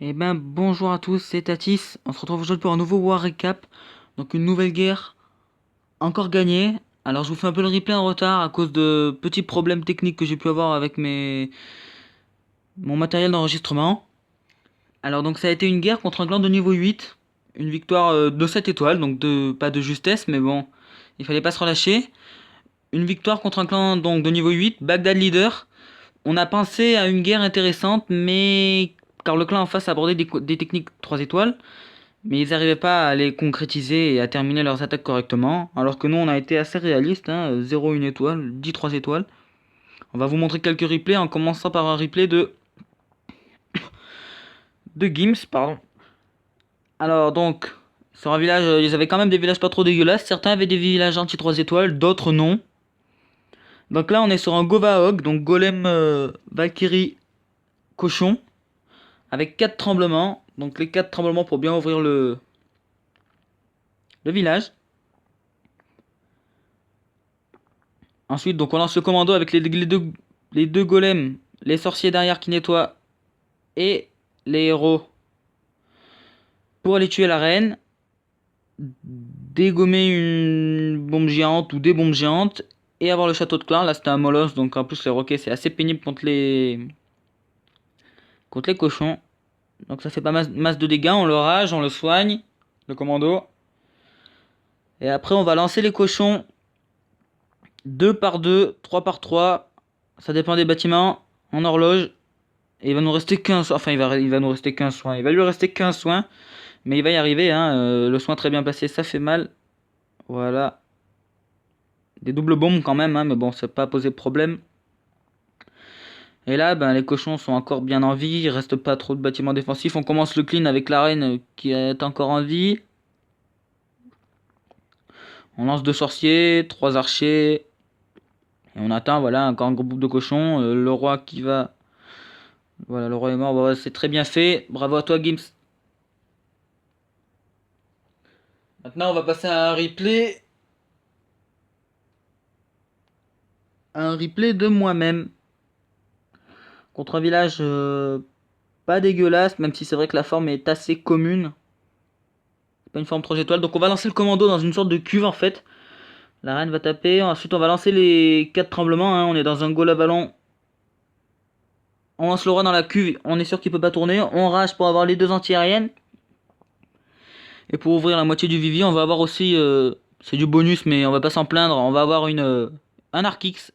Eh ben bonjour à tous, c'est Tatis. On se retrouve aujourd'hui pour un nouveau War Recap. Donc une nouvelle guerre encore gagnée. Alors je vous fais un peu le replay en retard à cause de petits problèmes techniques que j'ai pu avoir avec mon matériel d'enregistrement. Alors donc ça a été une guerre contre un clan de niveau 8. Une victoire de 7 étoiles, donc pas de justesse, mais bon, il fallait pas se relâcher. Une victoire contre un clan donc de niveau 8, Bagdad Leader. On a pensé à une guerre intéressante, mais car le clan en face abordait des techniques 3 étoiles. Mais ils n'arrivaient pas à les concrétiser et à terminer leurs attaques correctement. Alors que nous, on a été assez réaliste, hein, 0 1 étoile, 10 3 étoiles. On va vous montrer quelques replays en commençant par un replay de Gims, pardon. Alors donc, sur un village, ils avaient quand même des villages pas trop dégueulasses. Certains avaient des villages anti 3 étoiles, d'autres non. Donc là, on est sur un Govahog, donc Golem, Valkyrie, Cochon, avec 4 tremblements. Donc les 4 tremblements pour bien ouvrir le village. Ensuite, donc on lance le commando avec les deux golems, les sorciers derrière qui nettoient et les héros pour aller tuer la reine, dégommer une bombe géante ou des bombes géantes et avoir le château de Clan. Là c'était un molosse, donc en plus les roquets c'est assez pénible contre les cochons. Donc ça fait pas masse de dégâts, on le rage, on le soigne, le commando. Et après on va lancer les cochons 2 par 2, 3 par 3, ça dépend des bâtiments, en horloge. Et il va nous rester qu'un soin. Enfin, il va nous rester qu'un soin. Il va lui rester qu'un soin. Mais il va y arriver, hein. Le soin très bien placé, ça fait mal. Voilà. Des doubles bombes quand même, hein. Mais bon, ça n'a pas posé de problème. Et là, ben, les cochons sont encore bien en vie. Il reste pas trop de bâtiments défensifs. On commence le clean avec la reine qui est encore en vie. On lance 2 sorciers, 3 archers. Et on atteint, voilà, encore un gros groupe de cochons. Le roi qui va. Voilà, le roi est mort. Bah, c'est très bien fait. Bravo à toi, Gims. Maintenant, on va passer à un replay. Un replay de moi-même. Contre un village pas dégueulasse, même si c'est vrai que la forme est assez commune. C'est pas une forme 3 étoiles. Donc on va lancer le commando dans une sorte de cuve en fait. La reine va taper. Ensuite on va lancer les 4 tremblements, hein. On est dans un goal à ballon. On lance le roi dans la cuve. On est sûr qu'il peut pas tourner. On rage pour avoir les 2 anti-aériennes. Et pour ouvrir la moitié du vivier, on va avoir aussi... c'est du bonus, mais on va pas s'en plaindre. On va avoir un Arc X.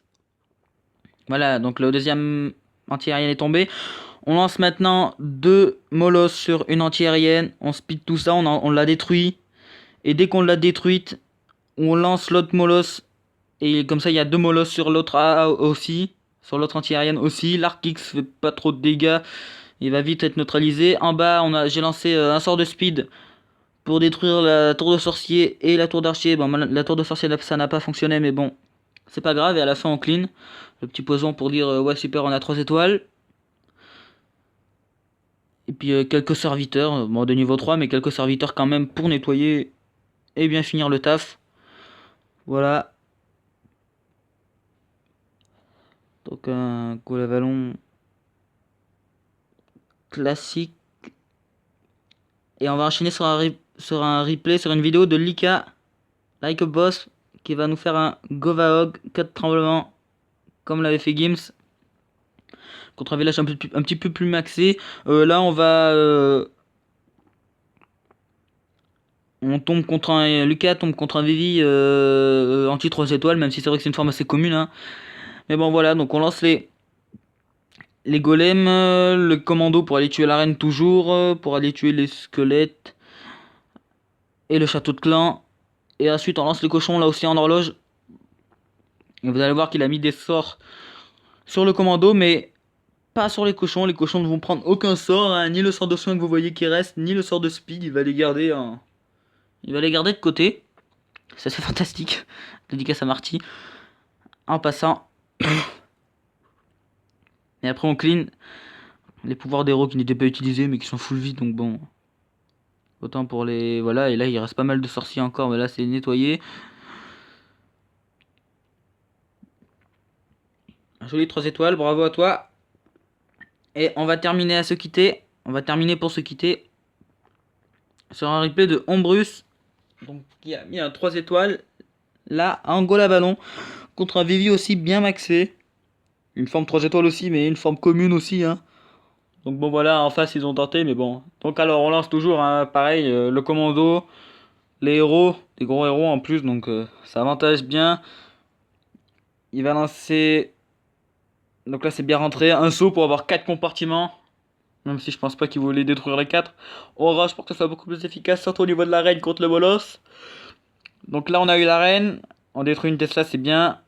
Voilà, donc le deuxième anti-aérien est tombé. On lance maintenant 2 molosses sur une anti-aérienne. On speed tout ça, on l'a détruit. Et dès qu'on l'a détruite, on lance l'autre molosse. Et comme ça, il y a 2 molosses sur l'autre aussi. Sur l'autre anti-aérienne aussi. L'Arc X fait pas trop de dégâts. Il va vite être neutralisé. En bas, j'ai lancé un sort de speed pour détruire la tour de sorcier et la tour d'archer. Bon, la tour de sorcier, ça n'a pas fonctionné, mais bon, c'est pas grave. Et à la fin, on clean. Le petit poison pour dire ouais, super, on a 3 étoiles. Et puis quelques serviteurs, bon de niveau 3, mais quelques serviteurs quand même pour nettoyer et bien finir le taf. Voilà. Donc un goal à ballon classique. Et on va enchaîner sur un replay, sur une vidéo de Lika, Like a Boss, qui va nous faire un Govahog 4 tremblements, comme l'avait fait Gims, contre un village un petit peu plus maxé. Là on va... on tombe contre un... Lucas tombe contre un Vivi anti 3 étoiles, même si c'est vrai que c'est une forme assez commune, hein. Mais bon voilà, donc on lance les golems, le commando pour aller tuer la reine toujours, pour aller tuer les squelettes et le château de clan. Et ensuite on lance les cochons là aussi en horloge. Et vous allez voir qu'il a mis des sorts sur le commando, mais pas sur les cochons. Les cochons ne vont prendre aucun sort, hein, ni le sort de soin que vous voyez qui reste, ni le sort de speed. Il va les garder de côté. Ça c'est fantastique. Dédicace à Marty. En passant. Et après on clean les pouvoirs d'héros qui n'étaient pas utilisés mais qui sont full vie, donc bon. Autant pour les... Voilà, et là il reste pas mal de sorciers encore, mais là c'est nettoyé. Un joli 3 étoiles, bravo à toi. Et on va terminer à se quitter. on va terminer pour se quitter sur un replay de Ombrus, donc qui a mis un 3 étoiles. Là, Angola ballon contre un Vivi aussi bien maxé. Une forme 3 étoiles aussi, mais une forme commune aussi. Hein. Donc bon voilà, en face ils ont tenté, mais bon. Donc alors on lance toujours, hein, pareil, le commando, les héros, des gros héros en plus, donc ça avantage bien. Il va lancer... Donc là c'est bien rentré, un saut pour avoir 4 compartiments. Même si je pense pas qu'il voulait détruire les 4. Orage pour que ça soit beaucoup plus efficace, surtout au niveau de l'arène contre le bolos. Donc là on a eu l'arène, on détruit une Tesla, c'est bien.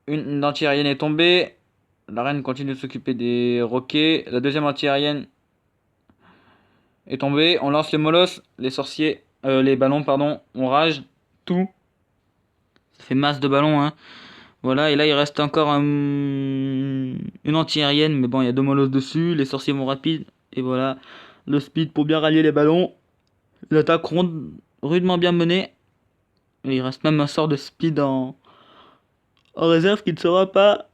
Une anti-aérienne est tombée. La reine continue de s'occuper des roquets. La deuxième anti-aérienne est tombée. On lance les molosses, les sorciers, les ballons, pardon. On rage tout. Ça fait masse de ballons, hein. Voilà, et là il reste encore une anti-aérienne, mais bon, il y a 2 molosses dessus. Les sorciers vont rapide. Et voilà, le speed pour bien rallier les ballons. L'attaque rudement bien menée. Et il reste même un sort de speed en réserve qui ne sera pas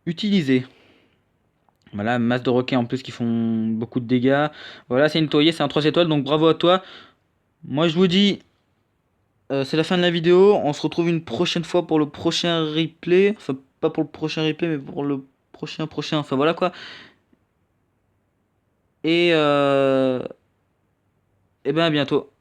utilisé. Voilà, masse de roquets en plus qui font beaucoup de dégâts. Voilà, c'est nettoyé, c'est un 3 étoiles, donc bravo à toi. Moi je vous dis, c'est la fin de la vidéo. On se retrouve une prochaine fois pour le prochain replay. Enfin, pas pour le prochain replay, mais pour le prochain. Enfin voilà quoi. Et, et ben à bientôt.